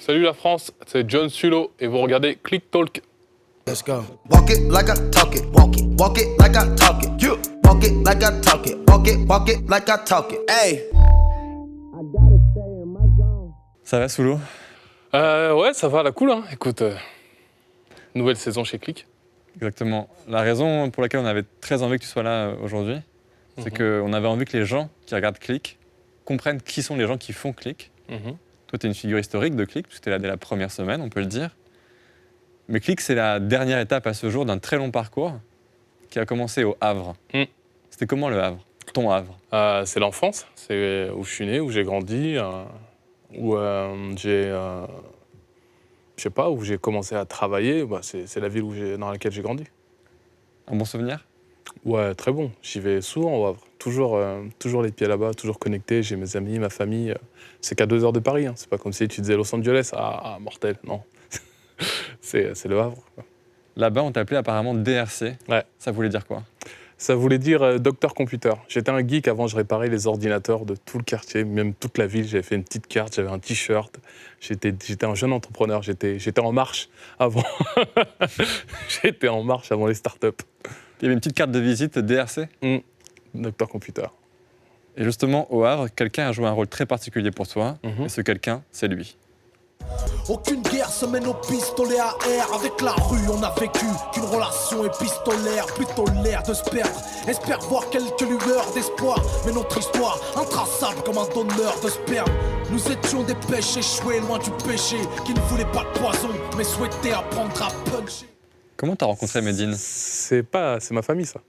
Salut la France, c'est John Sulo et vous regardez Click Talk. Let's go. Walk it like I talk it. Walk it like I talk it. You walk it like I talk it. Walk it like I talk it. Hey. Ça va, Soulo? Ouais, ça va, la cool, hein. Écoute, nouvelle saison chez Click. Exactement. La raison pour laquelle on avait très envie que tu sois là aujourd'hui, c'est qu'on avait envie que les gens qui regardent Click comprennent qui sont les gens qui font Click. Toi, tu es une figure historique de Click, parce que tu es là dès la première semaine, on peut le dire. Mais Click, c'est la dernière étape à ce jour d'un très long parcours qui a commencé au Havre. C'était comment le Havre? Ton Havre? C'est l'enfance, c'est où je suis né, où j'ai grandi, où j'ai... je sais pas, où j'ai commencé à travailler. Bah, c'est la ville dans laquelle j'ai grandi. Un bon souvenir? Ouais, très bon. J'y vais souvent au Havre. Toujours les pieds là-bas, toujours connecté. J'ai mes amis, ma famille. C'est qu'à 2 heures de Paris. Hein. C'est pas comme si tu disais Los Angeles. Ah mortel, non. c'est le Havre. Quoi. Là-bas, on t'appelait apparemment DRC. Ouais. Ça voulait dire quoi? Ça voulait dire docteur computer. J'étais un geek avant, je réparais les ordinateurs de tout le quartier, même toute la ville. J'avais fait une petite carte, j'avais un t-shirt. J'étais un jeune entrepreneur, j'étais en marche avant. J'étais en marche avant les startups. Il y avait une petite carte de visite DRC? Docteur computer. Et justement, au Havre, quelqu'un a joué un rôle très particulier pour toi. Et ce quelqu'un, c'est lui. Aucune guerre se mène au pistolet à air. Avec la rue, on a vécu qu'une relation épistolaire. Plutôt l'air de se perdre. Espère voir quelques lueurs d'espoir. Mais notre histoire, intraçable comme un donneur de sperme. Nous étions des pêches échoués loin du péché. Qui ne voulaient pas de poison, mais souhaitaient apprendre à puncher. Comment t'as rencontré Medine? C'est ma famille, ça.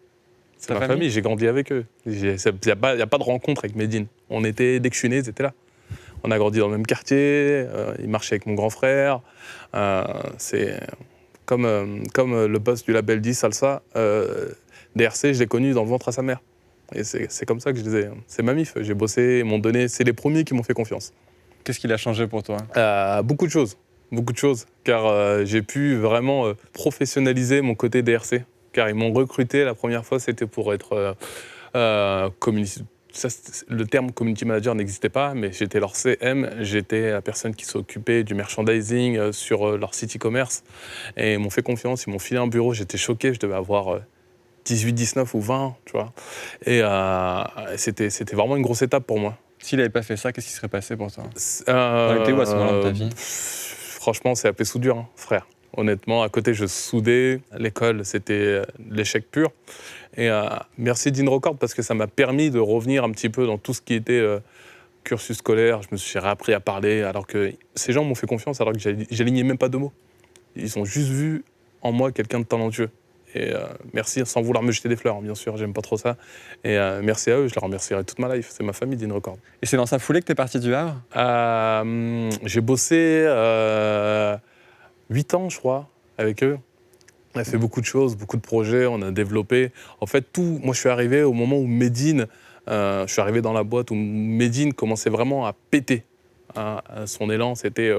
C'est ma famille, j'ai grandi avec eux. Il n'y a pas de rencontre avec Medine. Dès que je suis né, ils étaient là. On a grandi dans le même quartier, il marchait avec mon grand frère. C'est comme le boss du label dit, Salsa, DRC, je l'ai connu dans le ventre à sa mère. Et c'est comme ça que je disais, c'est ma mif, j'ai bossé, ils m'ont donné, c'est les premiers qui m'ont fait confiance. Qu'est-ce qu'il a changé pour toi? Beaucoup de choses, car j'ai pu vraiment professionnaliser mon côté DRC. Car ils m'ont recruté la première fois, c'était pour être le terme community manager n'existait pas, mais j'étais leur CM, j'étais la personne qui s'occupait du merchandising sur leur site e-commerce. Et ils m'ont fait confiance, ils m'ont filé un bureau, j'étais choqué, je devais avoir 18, 19 ou 20, tu vois. Et c'était vraiment une grosse étape pour moi. S'il n'avait pas fait ça, qu'est-ce qui serait passé pour toi? T'en étais où à ce moment-là de ta vie? Franchement, c'est AP soudure, hein, frère. Honnêtement, à côté, je soudais. L'école, c'était l'échec pur. Et merci Dean Record parce que ça m'a permis de revenir un petit peu dans tout ce qui était cursus scolaire. Je me suis réappris à parler alors que ces gens m'ont fait confiance alors que j'alignais même pas de mots. Ils ont juste vu en moi quelqu'un de talentueux. Et merci, sans vouloir me jeter des fleurs, hein, bien sûr, j'aime pas trop ça. Et merci à eux, je les remercierai toute ma life. C'est ma famille, Dean Record. Et c'est dans sa foulée que t'es parti du Havre? J'ai bossé 8 ans, je crois, avec eux. On a fait beaucoup de choses, beaucoup de projets, on a développé. En fait, moi, je suis arrivé au moment où Medine, je suis arrivé dans la boîte où Medine commençait vraiment à péter. Son élan, c'était...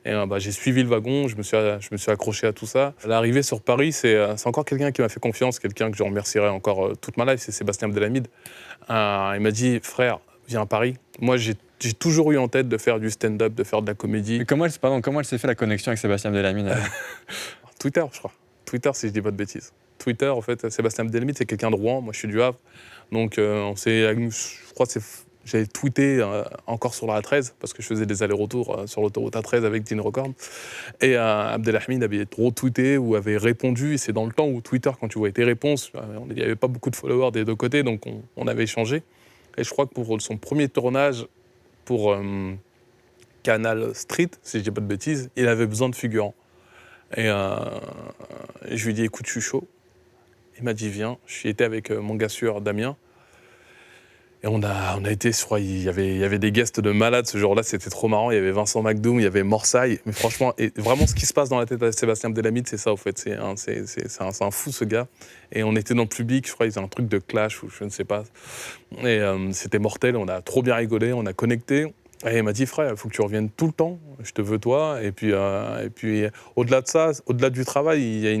j'ai suivi le wagon, je me suis accroché à tout ça. L'arrivée sur Paris, c'est encore quelqu'un qui m'a fait confiance, quelqu'un que je remercierai encore toute ma life, c'est Sébastien Abdelhamid. Il m'a dit, frère, viens à Paris. Moi, j'ai toujours eu en tête de faire du stand-up, de faire de la comédie. Mais comment elle s'est fait la connexion avec Sébastien Abdelhamid? Twitter, je crois. Twitter, si je dis pas de bêtises. Twitter, en fait, Sébastien Abdelhamid, c'est quelqu'un de Rouen. Moi, je suis du Havre. Donc, je crois que j'avais tweeté encore sur la A13, parce que je faisais des allers-retours sur l'autoroute A13 avec Dean Record. Et Abdelhamid avait retweeté ou avait répondu. Et c'est dans le temps où Twitter, quand tu voyais tes réponses, il n'y avait pas beaucoup de followers des deux côtés, donc on avait échangé. Et je crois que pour son premier tournage, pour Canal Street, si je dis pas de bêtises, il avait besoin de figurants. Et je lui ai dit, écoute, je suis chaud. Il m'a dit, viens. J'y étais avec mon gars sûr, Damien. Et on a été, je crois, il y avait des guests de malades ce jour-là, c'était trop marrant. Il y avait Vincent McDoom, il y avait Morsay. Mais franchement, et vraiment, ce qui se passe dans la tête de Sébastien Abdelhamid, c'est ça, au fait. C'est un fou, ce gars. Et on était dans le public, je crois, il faisait un truc de clash ou je ne sais pas. Et c'était mortel, on a trop bien rigolé, on a connecté. Et il m'a dit, frère, il faut que tu reviennes tout le temps, je te veux toi. Et puis au-delà de ça, au-delà du travail, il y a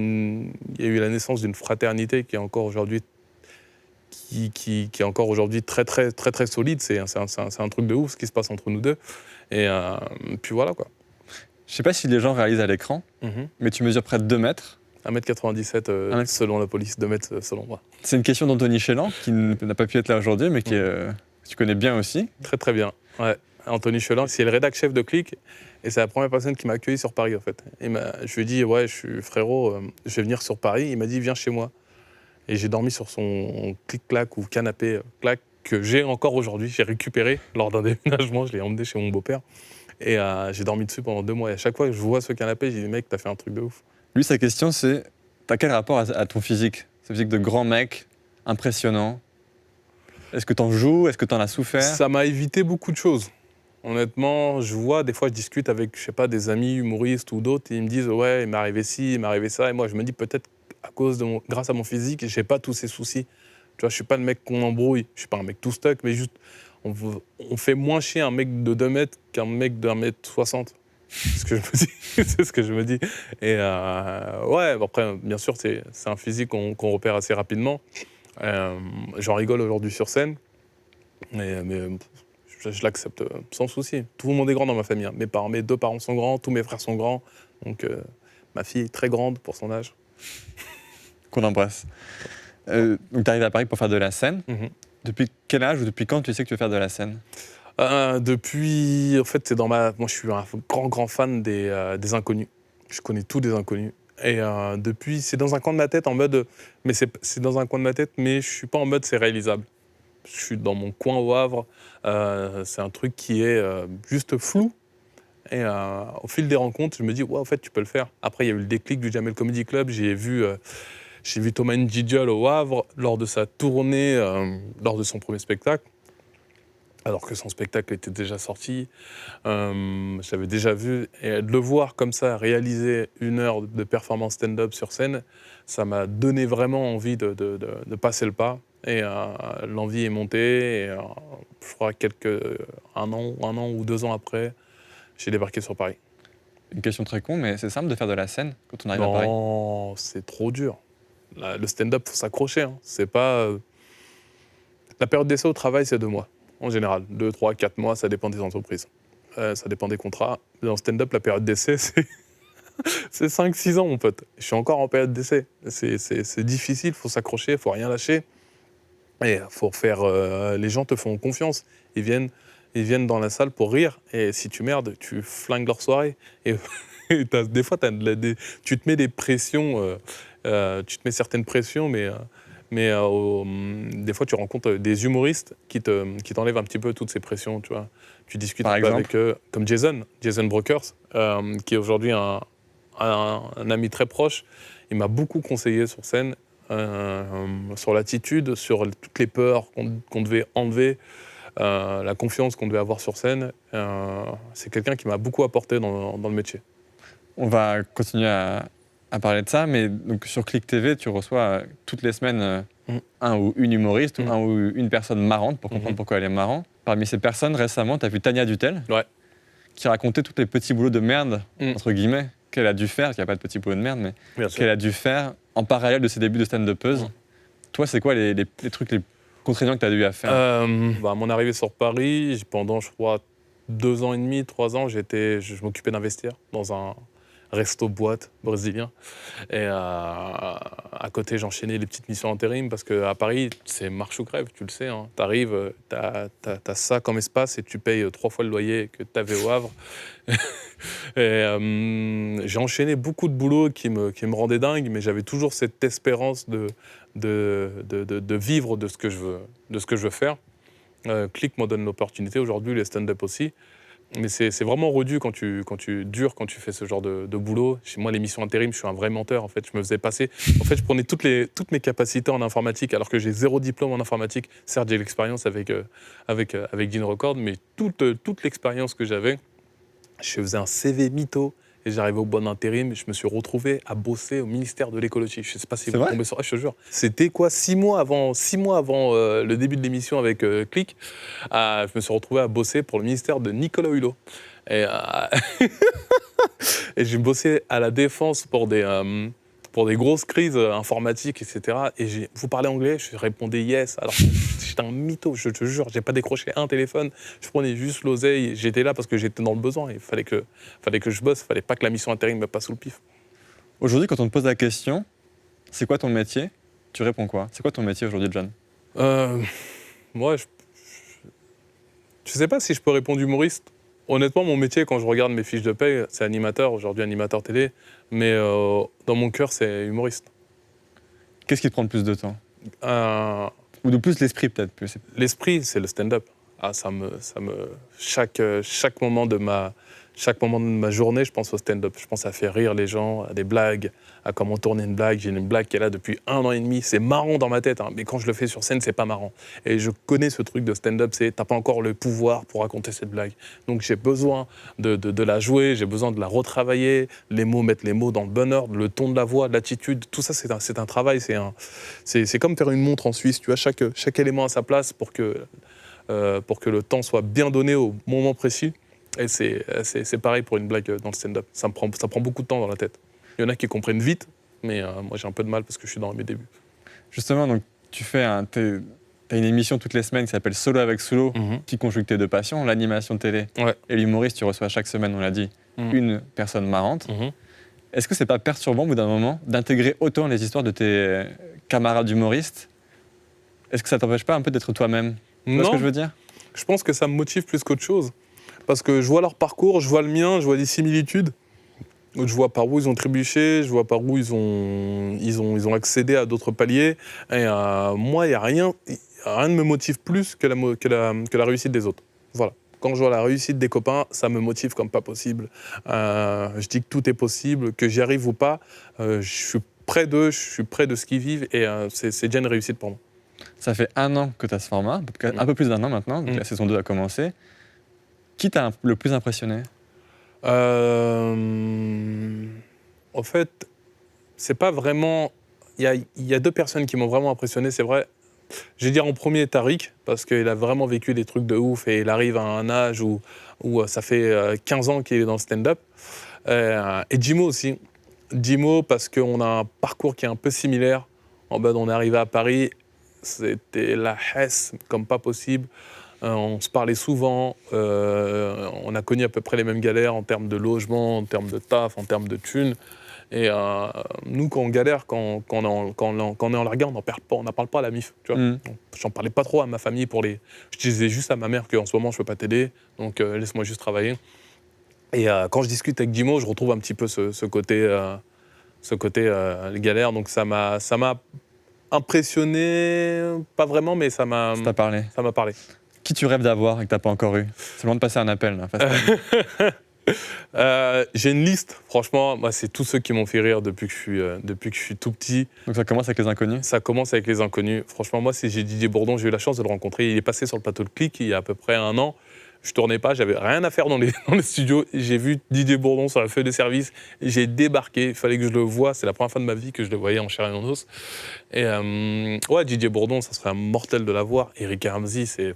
eu la naissance d'une fraternité qui est encore aujourd'hui qui est encore aujourd'hui très, très, très, très solide. C'est un truc de ouf ce qui se passe entre nous deux. Et puis voilà, quoi. Je sais pas si les gens réalisent à l'écran, mais tu mesures près de 2 mètres. 1m97 selon la police, 2 mètres selon moi. C'est une question d'Anthony Chélan, qui n'a pas pu être là aujourd'hui, mais tu connais bien aussi. Très très bien, ouais. Anthony Chélan, c'est le rédac chef de Click, et c'est la première personne qui m'a accueilli sur Paris en fait. Je lui ai dit, ouais, je suis frérot, je vais venir sur Paris. Il m'a dit, viens chez moi. Et j'ai dormi sur son clic-clac ou canapé-clac que j'ai encore aujourd'hui. J'ai récupéré lors d'un déménagement, je l'ai emmené chez mon beau-père. Et j'ai dormi dessus pendant 2 mois. Et à chaque fois que je vois ce canapé, je dis, mec, t'as fait un truc de ouf. Lui, sa question, c'est, t'as quel rapport à ton physique? Ce physique de grand mec, impressionnant. Est-ce que t'en joues? Est-ce que t'en as souffert? Ça m'a évité beaucoup de choses. Honnêtement, je vois, des fois, je discute avec, je sais pas, des amis humoristes ou d'autres, et ils me disent, ouais, il m'est arrivé ci, il m'est arrivé ça. Et moi, je me dis, peut-être grâce à mon physique, j'ai pas tous ces soucis. Tu vois, je suis pas le mec qu'on embrouille. Je suis pas un mec tout stuck, mais juste, on fait moins chier un mec de 2 mètres qu'un mec d'1m60. C'est ce que je me dis. C'est ce que je me dis. Et ouais, après, bien sûr, c'est un physique qu'on repère assez rapidement. J'en rigole aujourd'hui sur scène, mais je l'accepte sans souci. Tout le monde est grand dans ma famille. Hein. Mes 2 parents sont grands, tous mes frères sont grands. Donc ma fille est très grande pour son âge. Qu'on embrasse. Donc tu arrives à Paris pour faire de la scène. Depuis quel âge ou depuis quand tu sais que tu veux faire de la scène? Depuis, en fait, moi je suis un grand fan des inconnus. Je connais tous des inconnus. Et depuis, c'est dans un coin de ma tête en mode, mais c'est dans un coin de ma tête, mais je suis pas en mode c'est réalisable. Je suis dans mon coin au Havre. C'est un truc qui est juste flou. Et au fil des rencontres, je me dis, ouais, en fait, tu peux le faire. Après, il y a eu le déclic du Jamel Comedy Club. J'ai vu Thomas N'Djidjol au Havre lors de sa tournée, lors de son premier spectacle. Alors que son spectacle était déjà sorti. J'avais déjà vu. Et de le voir comme ça, réaliser 1 heure de performance stand-up sur scène, ça m'a donné vraiment envie de passer le pas. Et l'envie est montée. Et je crois un an ou 2 ans après, j'ai débarqué sur Paris. Une question très con, mais c'est simple de faire de la scène quand on arrive à Paris? Non, c'est trop dur. Le stand-up, il faut s'accrocher. Hein. C'est pas... La période d'essai au travail, c'est 2 mois. En général, 2, 3, 4 mois, ça dépend des entreprises. Ça dépend des contrats. Dans le stand-up, la période d'essai, c'est 5-6 ans, mon pote. Je suis encore en période d'essai. C'est difficile, il faut s'accrocher, il faut rien lâcher. Et faut faire... les gens te font confiance. Ils viennent dans la salle pour rire. Et si tu merdes, tu flingues leur soirée. Et des fois, tu te mets des pressions... tu te mets certaines pressions, mais des fois, tu rencontres des humoristes qui t'enlèvent un petit peu toutes ces pressions, tu vois. Tu discutes un peu avec eux, comme Jason Brokers, qui est aujourd'hui un ami très proche. Il m'a beaucoup conseillé sur scène, sur l'attitude, sur toutes les peurs qu'on devait enlever, la confiance qu'on devait avoir sur scène. C'est quelqu'un qui m'a beaucoup apporté dans le métier. On va continuer à parler de ça, mais donc sur Click TV, tu reçois toutes les semaines un ou une humoriste ou un ou une personne marrante pour comprendre pourquoi elle est marrante. Parmi ces personnes, récemment, tu as vu Tania Dutel, qui racontait tous les petits boulots de merde, entre guillemets, qu'elle a dû faire, qu'il n'y a pas de petits boulots de merde, mais qu'elle a dû faire en parallèle de ses débuts de stand-upeuse. Toi, c'est quoi les trucs les contraignants que tu as dû à faire? À mon arrivée sur Paris, pendant, je crois, 2 ans et demi, 3 ans, je m'occupais d'investir dans un resto-boîte brésilien. Et à côté, j'enchaînais les petites missions intérim parce qu'à Paris, c'est marche ou crève, tu le sais. Hein. Tu arrives, t'as ça comme espace et tu payes 3 fois le loyer que tu avais au Havre. Et j'ai enchaîné beaucoup de boulots qui me rendaient dingue, mais j'avais toujours cette espérance de vivre de ce que je veux faire. Click me donne l'opportunité, aujourd'hui les stand-up aussi. Mais c'est vraiment rudu quand tu fais ce genre de boulot. Chez moi, les missions intérim, je suis un vrai menteur. En fait, je me faisais passer. En fait, je prenais toutes mes capacités en informatique, alors que j'ai 0 diplôme en informatique. Certes, j'ai l'expérience avec Gene Record, mais toute l'expérience que j'avais, je faisais un CV mytho. Et j'arrivais au bon intérim, je me suis retrouvé à bosser au ministère de l'écologie. Je ne sais pas si vous tombez sur ça, je te jure. C'était quoi, 6 mois avant le début de l'émission avec Click, je me suis retrouvé à bosser pour le ministère de Nicolas Hulot. Et j'ai bossé à la Défense pour pour des grosses crises informatiques, etc. Et vous parlez anglais, je répondais yes. Alors j'étais un mytho, je te jure, j'ai pas décroché un téléphone. Je prenais juste l'oseille. J'étais là parce que j'étais dans le besoin. Il fallait que je bosse. Il fallait pas que la mission intérim me passe sous le pif. Aujourd'hui, quand on te pose la question, c'est quoi ton métier? Tu réponds quoi? C'est quoi ton métier aujourd'hui, John? Moi, je sais pas si je peux répondre humoriste. Honnêtement, mon métier, quand je regarde mes fiches de paye, c'est animateur, aujourd'hui animateur télé, mais dans mon cœur, c'est humoriste. Qu'est-ce qui te prend le plus de temps? Euh, Ou de plus l'esprit peut-être plus. L'esprit, c'est le stand-up. Ah, chaque moment de ma journée, je pense au stand-up. Je pense à faire rire les gens, à des blagues, à comment tourner une blague. J'ai une blague qui est là depuis 1 an et demi. C'est marrant dans ma tête, hein, mais quand je le fais sur scène, c'est pas marrant. Et je connais ce truc de stand-up, c'est t'as pas encore le pouvoir pour raconter cette blague. Donc j'ai besoin de la jouer, j'ai besoin de la retravailler, mettre les mots dans le bon ordre, le ton de la voix, l'attitude. Tout ça, c'est un travail. C'est comme faire une montre en Suisse. Tu as chaque élément à sa place pour que le temps soit bien donné au moment précis. Et c'est pareil pour une blague dans le stand-up. Ça prend beaucoup de temps dans la tête. Il y en a qui comprennent vite, mais moi j'ai un peu de mal parce que je suis dans mes débuts. Justement, donc, t'as une émission toutes les semaines qui s'appelle Solo avec Solo, qui conjugue tes deux passions, l'animation télé et l'humoriste. Tu reçois chaque semaine, on l'a dit, une personne marrante. Est-ce que c'est pas perturbant au bout d'un moment d'intégrer autant les histoires de tes camarades humoristes? Est-ce que ça t'empêche pas un peu d'être toi-même? Tu vois ce que je veux dire? Je pense que ça me motive plus qu'autre chose. Parce que je vois leur parcours, je vois le mien, je vois des similitudes. Je vois par où ils ont trébuché, je vois par où ils ont accédé à d'autres paliers. Et moi, il n'y a rien ne me motive plus que la réussite des autres. Voilà. Quand je vois la réussite des copains, ça me motive comme pas possible. Je dis que tout est possible, que j'y arrive ou pas. Je suis près d'eux, je suis près de ce qu'ils vivent. Et c'est déjà une réussite pour moi. Ça fait 1 an que tu as ce format, un peu plus d'1 an maintenant, donc la saison 2 a commencé. Qui t'a le plus impressionné? En fait, c'est pas vraiment... Il y a 2 personnes qui m'ont vraiment impressionné, c'est vrai. Je vais dire en premier Tariq, parce qu'il a vraiment vécu des trucs de ouf et il arrive à un âge où ça fait 15 ans qu'il est dans le stand-up. Et Jimo aussi. Jimo, parce qu'on a un parcours qui est un peu similaire. En bas, on est arrivé à Paris, c'était la hesse comme pas possible. On se parlait souvent, on a connu à peu près les mêmes galères en termes de logement, en termes de taf, en termes de thunes. Et nous, quand on galère, quand on est en largueur, on n'en parle pas à la MIF. Tu vois. J'en parlais pas trop à ma famille. Je disais juste à ma mère qu'en ce moment, je ne peux pas t'aider, donc laisse-moi juste travailler. Et quand je discute avec Jimo, je retrouve un petit peu ce côté galère. Donc ça m'a impressionné, pas vraiment, mais ça m'a parlé. Ça m'a parlé. Qui tu rêves d'avoir et que tu n'as pas encore eu? C'est le moment de passer un appel. Là, j'ai une liste, franchement, moi c'est tous ceux qui m'ont fait rire depuis que je suis tout petit. Donc ça commence avec les inconnus? Ça commence avec les inconnus. Franchement, moi j'ai Didier Bourdon, j'ai eu la chance de le rencontrer. Il est passé sur le plateau de Click il y a à peu près 1 an. Je tournais pas, j'avais rien à faire dans les studios. J'ai vu Didier Bourdon sur la feuille de service. J'ai débarqué, il fallait que je le voie. C'est la première fois de ma vie que je le voyais en chair et en os. Et ouais, Didier Bourdon, ça serait un mortel de l'avoir. Eric Ramsey, c'est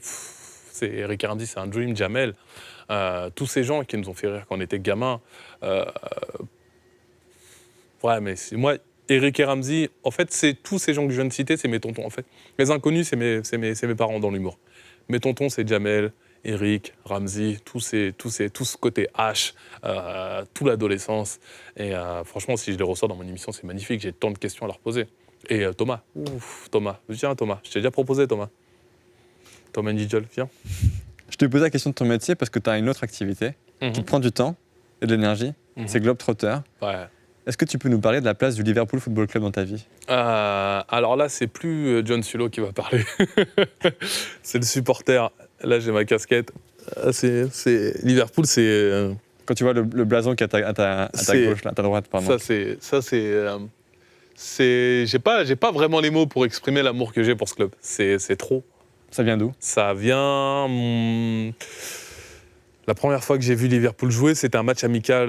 un dream, Jamel. Tous ces gens qui nous ont fait rire quand on était gamins. Ouais, mais moi, Eric et Ramsey, en fait, c'est tous ces gens que je viens de citer, c'est mes tontons, en fait. Les inconnus, c'est mes parents dans l'humour. Mes tontons, c'est Jamel, Eric, Ramsey, tout ce côté H, toute l'adolescence. Et franchement, si je les ressors dans mon émission, c'est magnifique. J'ai tant de questions à leur poser. Et Thomas, Thomas, viens Thomas, je t'ai déjà proposé Thomas. Thomas Nigel, viens. Je te posé la question de ton métier parce que tu as une autre activité qui te prend du temps et de l'énergie. C'est Globetrotter. Ouais. Est-ce que tu peux nous parler de la place du Liverpool Football Club dans ta vie? Alors là, c'est plus John Sulo qui va parler. C'est le supporter. Là, j'ai ma casquette. Liverpool, c'est... Quand tu vois le blason qui est à ta gauche, là, à ta droite, pardon. J'ai pas vraiment les mots pour exprimer l'amour que j'ai pour ce club. C'est trop. Ça vient d'où? Ça vient... La première fois que j'ai vu Liverpool jouer, c'était un match amical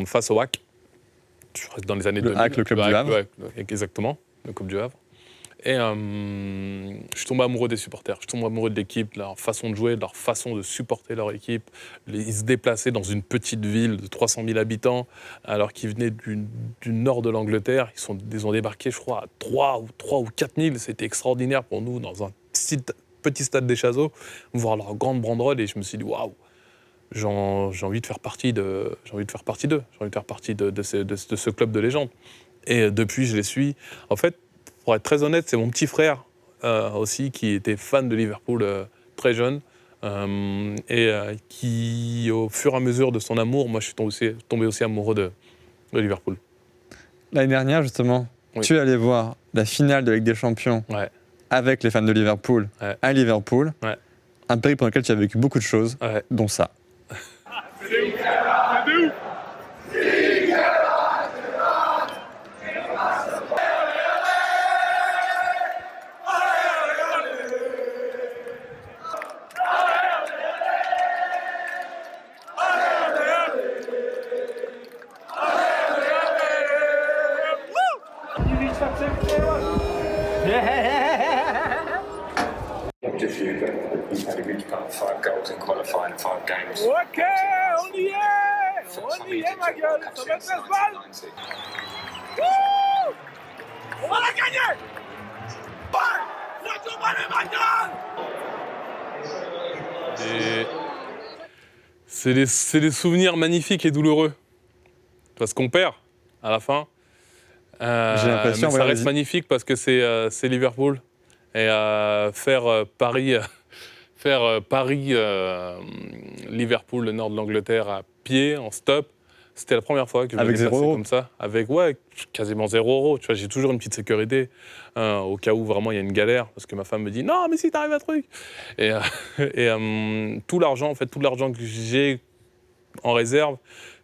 face au HAC. Dans les années 2000. Le HAC, le club du Havre. Ouais, exactement, le club du Havre. Et je suis tombé amoureux des supporters, je suis tombé amoureux de l'équipe, de leur façon de jouer, de leur façon de supporter leur équipe. Ils se déplaçaient dans une petite ville de 300 000 habitants, alors qu'ils venaient du nord de l'Angleterre. Ils ont débarqué, je crois, à 3 ou 4 000. C'était extraordinaire pour nous, dans un petit stade des Chazos, voir leur grande banderole. Et je me suis dit, waouh, j'ai envie de faire partie d'eux. J'ai envie de faire partie de ce club de légende. Et depuis, je les suis. En fait, pour être très honnête, c'est mon petit frère aussi qui était fan de Liverpool très jeune qui, au fur et à mesure de son amour, moi, je suis tombé aussi amoureux de Liverpool. L'année dernière, justement, Oui. tu es allé voir la finale de la Ligue des Champions Ouais, avec les fans de Liverpool Ouais. à Liverpool. Ouais. Un périple pendant lequel tu as vécu beaucoup de choses, ouais. dont ça. Just you, but you've had a good 5 goals in qualifying and 5 games. Ok, on y est! On y est, ma gueule! Ça va 13 balles! Wouh! On va la gagner! Ouais! Notre balle est ma gueule! C'est des souvenirs magnifiques et douloureux. Parce qu'on perd à la fin. J'ai l'impression, mais ça ouais, reste vas-y. magnifique parce que c'est Liverpool. Et faire Paris-Liverpool, le nord de l'Angleterre, à pied, en stop, c'était la première fois que je me Avec déplaçais 0 € comme ça. Avec, ouais, quasiment 0 €. Tu vois, j'ai toujours une petite sécurité au cas où vraiment il y a une galère. Parce que ma femme me dit « Non, mais si t'arrive un truc !» Et tout l'argent, en fait, tout l'argent que j'ai en réserve,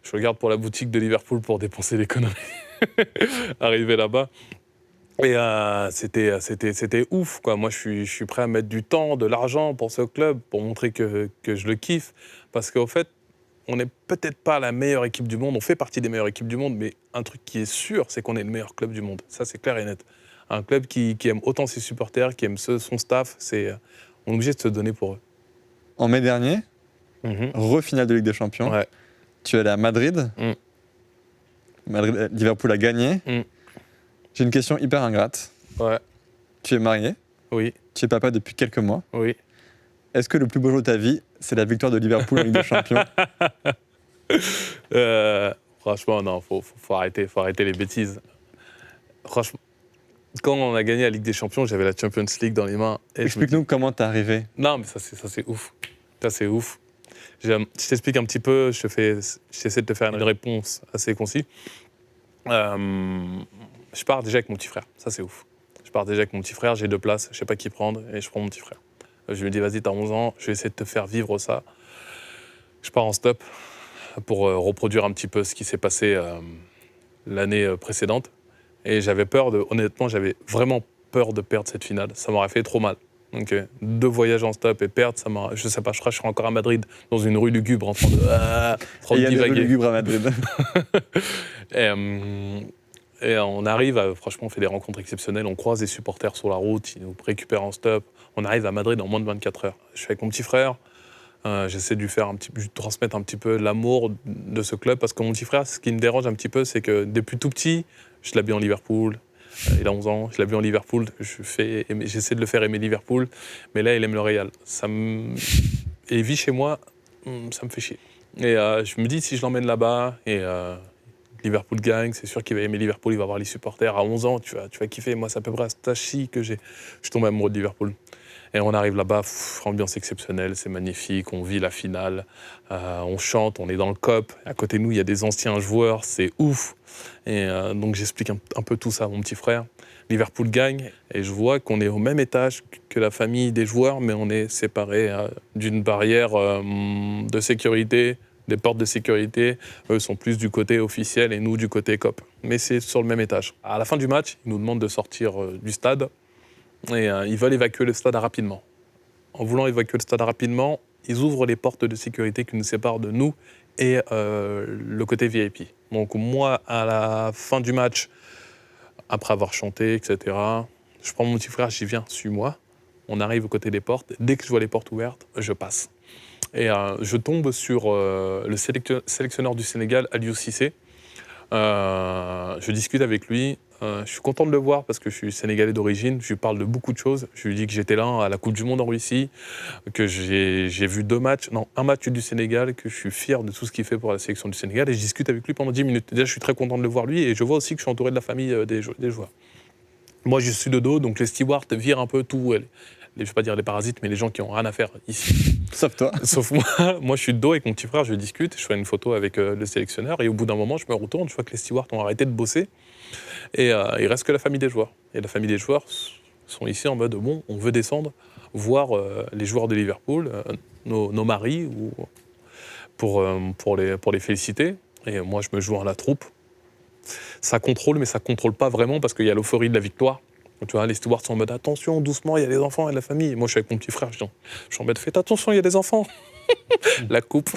je le garde pour la boutique de Liverpool pour dépenser l'économie. Arrivé là-bas. Et c'était ouf, quoi. Moi, je suis prêt à mettre du temps, de l'argent pour ce club, pour montrer que je le kiffe. Parce qu'au fait, on n'est peut-être pas la meilleure équipe du monde, on fait partie des meilleures équipes du monde, mais un truc qui est sûr, c'est qu'on est le meilleur club du monde. Ça, c'est clair et net. Un club qui aime autant ses supporters, qui aime son staff, on est obligé de se donner pour eux. En mai dernier, refinale de Ligue des Champions, Ouais. tu es allé à Madrid. Liverpool a gagné. J'ai une question hyper ingrate. Ouais. Tu es marié, Oui, tu es papa depuis quelques mois. oui. Est-ce que le plus beau jour de ta vie, c'est la victoire de Liverpool en Ligue des Champions? Franchement, non, faut arrêter les bêtises. Franchement, quand on a gagné la Ligue des Champions, j'avais la Champions League dans les mains. Et Explique-nous comment t'es arrivé. Non, mais ça c'est ouf. Ça c'est ouf. Je t'explique un petit peu, j'essaie de te faire une réponse assez concise. Je pars déjà avec mon petit frère, ça c'est ouf. Je pars déjà avec mon petit frère, j'ai 2 places, je sais pas qui prendre et je prends mon petit frère. Je me dis vas-y, t'as 11 ans, je vais essayer de te faire vivre ça. Je pars en stop pour reproduire un petit peu ce qui s'est passé l'année précédente. Et honnêtement, j'avais vraiment peur de perdre cette finale. Ça m'aurait fait trop mal. Donc 2 voyages en stop et perdre, je sais pas, je crois que je serai encore à Madrid, dans une rue lugubre, en train de Il y a des rues divaguer. lugubres à Madrid. Et on arrive, franchement, on fait des rencontres exceptionnelles. On croise des supporters sur la route, ils nous récupèrent en stop. On arrive à Madrid en moins de 24 heures. Je suis avec mon petit frère. J'essaie de lui transmettre un petit peu l'amour de ce club. Parce que mon petit frère, ce qui me dérange un petit peu, c'est que depuis tout petit, je l'habille en Liverpool. Il a 11 ans, je l'habille en Liverpool. J'essaie de le faire aimer Liverpool. Mais là, il aime le Real. Et il vit chez moi, ça me fait chier. Et je me dis, si je l'emmène là-bas et Liverpool gagne, c'est sûr qu'il va aimer Liverpool, il va voir les supporters. À 11 ans, tu vas kiffer. Moi, c'est à peu près à cet âge-ci que je suis tombé amoureux de Liverpool. Et on arrive là-bas, ambiance exceptionnelle, c'est magnifique, on vit la finale, on chante, on est dans le COP. À côté de nous, il y a des anciens joueurs, c'est ouf. Et donc j'explique un peu tout ça à mon petit frère. Liverpool gagne et je vois qu'on est au même étage que la famille des joueurs, mais on est séparés d'une barrière de sécurité, des portes de sécurité. Eux sont plus du côté officiel et nous du côté COP. Mais c'est sur le même étage. À la fin du match, ils nous demandent de sortir du stade. Et ils veulent évacuer le stade rapidement. En voulant évacuer le stade rapidement, ils ouvrent les portes de sécurité qui nous séparent de nous et le côté VIP. Donc moi, à la fin du match, après avoir chanté, etc., Je prends mon petit frère, j'y viens, suis-moi. On arrive aux côtés des portes. Dès que je vois les portes ouvertes, je passe. Et je tombe sur le sélectionneur du Sénégal, Aliou Cissé. Je discute avec lui. Je suis content de le voir parce que je suis sénégalais d'origine. Je lui parle de beaucoup de choses. Je lui dis que j'étais là à la Coupe du Monde en Russie, que j'ai vu un match du Sénégal, que je suis fier de tout ce qu'il fait pour la sélection du Sénégal. Et je discute avec lui pendant 10 minutes. Déjà, je suis très content de le voir lui et je vois aussi que je suis entouré de la famille des joueurs. Moi, je suis de dos, donc les stewards virent un peu tout. Je ne vais pas dire les parasites, mais les gens qui n'ont rien à faire ici. Sauf toi. Sauf moi. Moi, je suis de dos avec mon petit frère, je discute, je fais une photo avec le sélectionneur et au bout d'un moment, je me retourne, je vois que les stewards ont arrêté de bosser et il reste que la famille des joueurs. Et la famille des joueurs sont ici en mode, bon, on veut descendre, voir les joueurs de Liverpool, nos maris, pour les féliciter. Et moi, je me joins à la troupe. Ça contrôle, mais ça ne contrôle pas vraiment parce qu'il y a l'euphorie de la victoire. Tu vois, les stewards sont en mode attention, doucement, il y a les enfants et la famille. Et moi, je suis avec mon petit frère, je suis en mode faites attention, il y a des enfants. La coupe.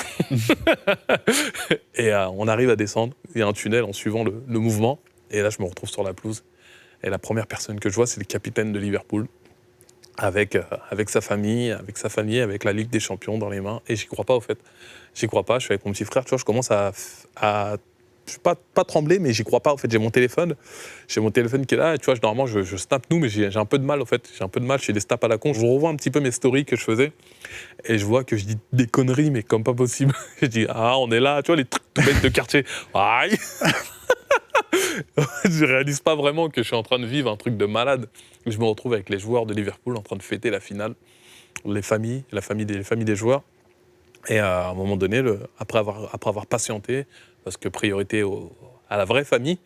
Et on arrive à descendre. Il y a un tunnel en suivant le mouvement. Et là, je me retrouve sur la pelouse. Et la première personne que je vois, c'est le capitaine de Liverpool, avec sa famille, avec la Ligue des Champions dans les mains. Et j'y crois pas, au fait. J'y crois pas. Je suis avec mon petit frère. Tu vois, je commence à je suis pas tremblé, mais j'y crois pas. En fait, j'ai mon téléphone qui est là. Et tu vois, normalement, je snap nous, mais j'ai un peu de mal, en fait. J'ai un peu de mal, je fais des snaps à la con. Je revois un petit peu mes stories que je faisais. Et je vois que je dis des conneries, mais comme pas possible. Je dis, on est là, tu vois, les trucs tout bêtes de quartier. Aïe. Je réalise pas vraiment que je suis en train de vivre un truc de malade. Je me retrouve avec les joueurs de Liverpool en train de fêter la finale. La famille des joueurs. Et à un moment donné, après avoir patienté, parce que priorité à la vraie famille,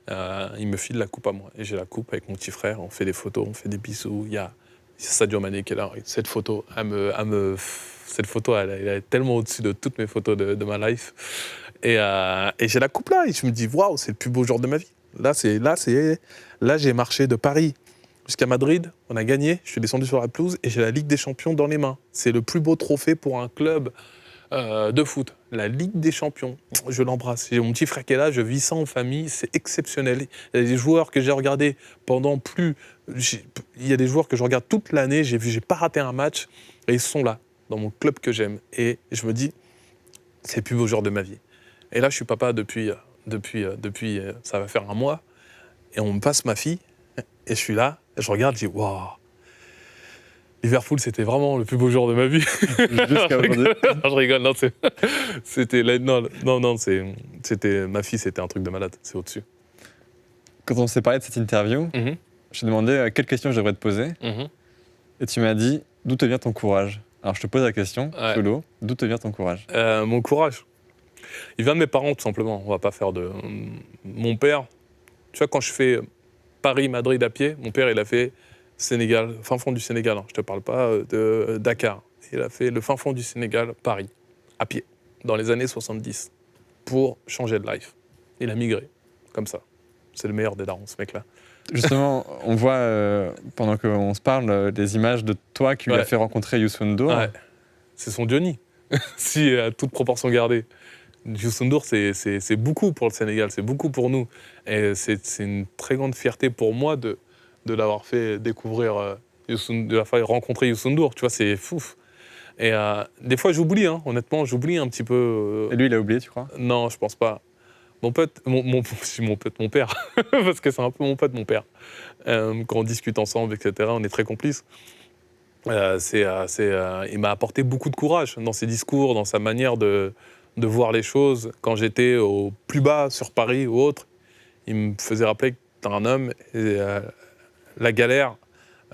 il me file la coupe à moi. Et j'ai la coupe avec mon petit frère, on fait des photos, on fait des bisous. Il y a Sadio Mané qui est là. Cette photo, elle est tellement au-dessus de toutes mes photos de ma life. Et j'ai la coupe là, et je me dis, waouh, c'est le plus beau jour de ma vie. Là, j'ai marché de Paris jusqu'à Madrid, on a gagné, je suis descendu sur la pelouse et j'ai la Ligue des Champions dans les mains. C'est le plus beau trophée pour un club de foot. La Ligue des Champions, je l'embrasse. J'ai mon petit frère qui est là, je vis ça en famille, c'est exceptionnel. Il y a des joueurs que j'ai regardés pendant il y a des joueurs que je regarde toute l'année, j'ai pas raté un match, et ils sont là, dans mon club que j'aime. Et je me dis, c'est le plus beau jour de ma vie. Et là, je suis papa depuis ça va faire un mois, et on me passe ma fille, et je suis là, et je regarde, je dis, waouh, Liverpool, c'était vraiment le plus beau jour de ma vie. Jusqu'à aujourd'hui. Non, je rigole, non, c'était ma fille, c'était un truc de malade, c'est au-dessus. Quand on s'est parlé de cette interview, je t'ai demandé quelle question je devrais te poser, et tu m'as dit, d'où te vient ton courage? Alors je te pose la question, solo, d'où te vient ton courage? Mon courage, il vient de mes parents, tout simplement. On va pas faire de... Mon père, tu vois, quand je fais Paris-Madrid à pied, mon père, il a fait Sénégal, fin fond du Sénégal, je te parle pas de Dakar. Il a fait le fin fond du Sénégal, Paris, à pied, dans les années 70, pour changer de life. Il a migré, comme ça. C'est le meilleur des darons, ce mec-là. Justement, on voit, pendant qu'on se parle, des images de toi qui lui a fait rencontrer Youssou N'Dour. Ouais. C'est son Johnny, si à toute proportion gardée. Youssou N'Dour, c'est beaucoup pour le Sénégal, c'est beaucoup pour nous. Et c'est une très grande fierté pour moi de l'avoir fait découvrir, de l'avoir fait rencontrer Youssou N'Dour. Tu vois, c'est fou. Et des fois, j'oublie, honnêtement, j'oublie un petit peu. Et lui, il a oublié, tu crois? Non, je pense pas. Mon pote, mon père, parce que c'est un peu mon pote, mon père. Quand on discute ensemble, etc., on est très complices. Il m'a apporté beaucoup de courage dans ses discours, dans sa manière de voir les choses. Quand j'étais au plus bas sur Paris ou autre, il me faisait rappeler que t'es un homme et la galère,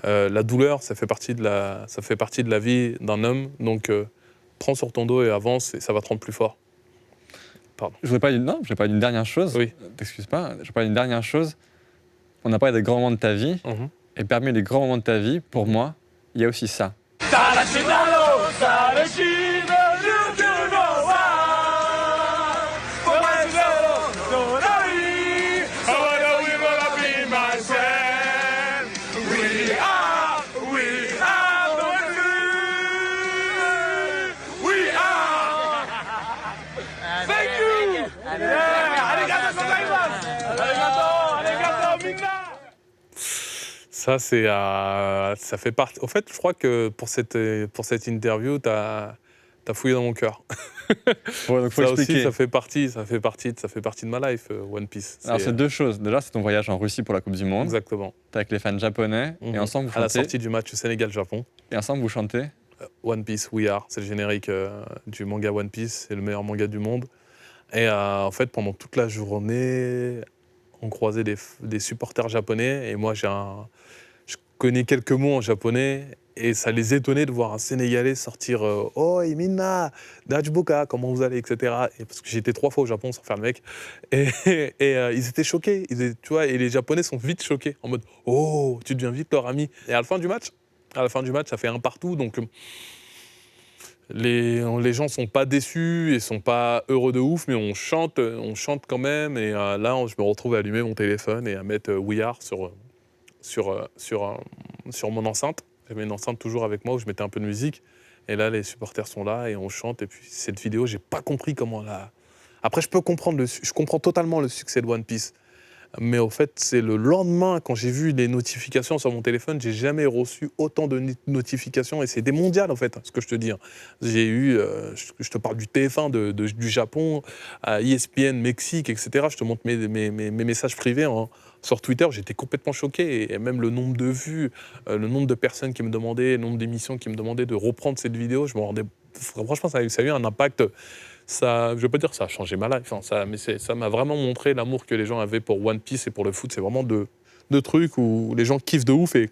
la douleur, ça fait partie de la vie d'un homme. Donc, prends sur ton dos et avance et ça va te rendre plus fort. Pardon. Je voudrais parler d'une dernière chose. Oui. T'excuses pas. Je voudrais parler d'une dernière chose. On a parlé des grands moments de ta vie. Et parmi les grands moments de ta vie, pour moi, il y a aussi ça. Ça, ça fait partie. En fait, je crois que pour cette interview, t'as fouillé dans mon cœur. Ouais, donc faut Ça expliquer. aussi, ça fait partie de ma life, One Piece. Alors, c'est deux choses. Déjà, c'est ton voyage en Russie pour la Coupe du Monde. Exactement. T'es avec les fans japonais et ensemble vous À la chantez. sortie du match Sénégal-Japon. Et ensemble vous chantez. One Piece, We Are, c'est le générique du manga One Piece, c'est le meilleur manga du monde. Et en fait, pendant toute la journée, on croisait des supporters japonais. Et moi, je connais quelques mots en japonais. Et ça les étonnait de voir un Sénégalais sortir « Oi, minna, dajbuka, comment vous allez ?» etc. Et parce que j'étais 3 fois au Japon sans faire le mec. Et ils étaient choqués. Tu vois, et les Japonais sont vite choqués, en mode « Oh, tu deviens vite leur ami. » Et à la fin du match, ça fait 1-1. Donc les gens sont pas déçus et sont pas heureux de ouf, mais on chante quand même. Et là, je me retrouve à allumer mon téléphone et à mettre We Are sur mon enceinte. J'avais une enceinte toujours avec moi où je mettais un peu de musique. Et là, les supporters sont là et on chante. Et puis cette vidéo, j'ai pas compris comment la... Après, je comprends totalement le succès de One Piece. Mais au fait, c'est le lendemain, quand j'ai vu les notifications sur mon téléphone, j'ai jamais reçu autant de notifications. Et c'est des mondiales, en fait, ce que je te dis. J'ai eu, je te parle du TF1 du Japon, à ESPN, Mexique, etc. Je te montre mes messages privés sur Twitter. J'étais complètement choqué. Et même le nombre de vues, le nombre de personnes qui me demandaient, le nombre d'émissions qui me demandaient de reprendre cette vidéo, je me rendais... Franchement, ça a eu un impact... Ça, je ne veux pas dire que ça a changé ma life, mais ça m'a vraiment montré l'amour que les gens avaient pour One Piece et pour le foot. C'est vraiment deux trucs où les gens kiffent de ouf et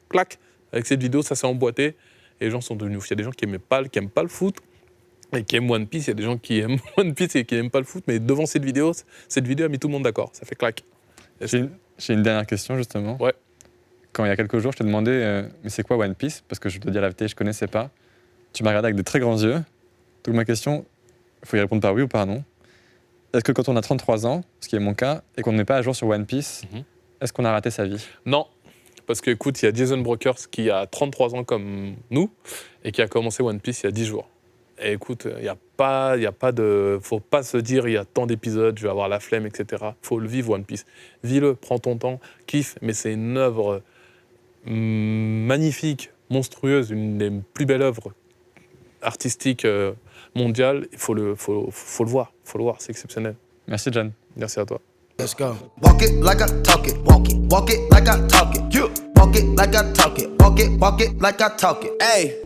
clac, avec cette vidéo, ça s'est emboîté et les gens sont devenus ouf. Il y a des gens qui n'aiment pas le foot et qui aiment One Piece. Il y a des gens qui aiment One Piece et qui n'aiment pas le foot, mais devant cette vidéo a mis tout le monde d'accord. Ça fait clac. J'ai une dernière question, justement. Ouais. Quand il y a quelques jours, je t'ai demandé mais c'est quoi One Piece ? Parce que je te dis à la vérité, je ne connaissais pas. Tu m'as regardé avec de très grands yeux. Donc ma question... Il faut y répondre par oui ou par non. Est-ce que quand on a 33 ans, ce qui est mon cas, et qu'on n'est pas à jour sur One Piece, est-ce qu'on a raté sa vie ? Non, parce qu'écoute, il y a Jason Brokers qui a 33 ans comme nous et qui a commencé One Piece il y a 10 jours. Et écoute, il y a pas de... Faut pas se dire il y a tant d'épisodes, je vais avoir la flemme, etc. Faut le vivre One Piece. Vis-le, prends ton temps, kiffe, mais c'est une œuvre magnifique, monstrueuse, une des plus belles œuvres artistiques mondiales. Il faut le voir, c'est exceptionnel. Merci John. Merci à toi. Let's go. Walk it like I talk it. Walk it like I talk it. Walk it like I talk it. Walk it like I talk it. Hey.